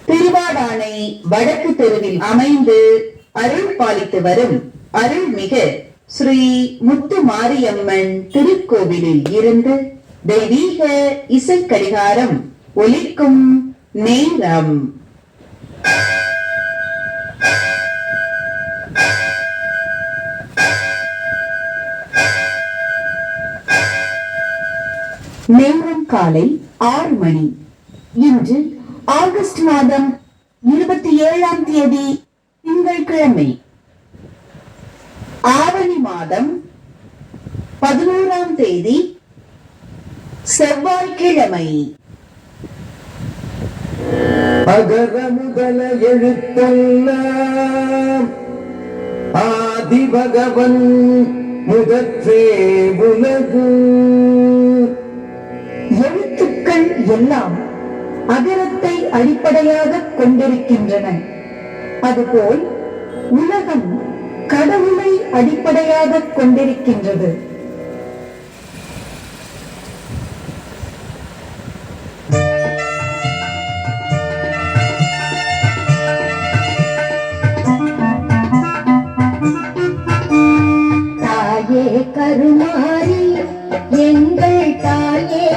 திருவாடானை வடக்கு தெருவில் அமைந்து அருள் பாலித்து வரும் அருள்மிகு ஸ்ரீ முத்து மாரியம்மன் திருக்கோவிலில் இருந்து தெய்வீக இசைக்கடிகாரம் ஒலிக்கும் நேரம். நேரம் காலை 6 மணி. இன்று ஆகஸ்ட் மாதம் 27ஆம் தேதி திங்கட்கிழமை. ஆவணி மாதம் 11ஆம் தேதி செவ்வாய்க்கிழமை. அகர முதல எழுத்தெல்லாம் ஆதி பகவன் முதற்றே உலகு. எழுத்துக்கள் எல்லாம் அகரத்தை அடிப்படையாக கொண்டிருக்கின்றன. அதுபோல் உலகம் கடவுளை அடிப்படையாக கொண்டிருக்கின்றது. தாயே கருமாரி, எங்கள் தாயே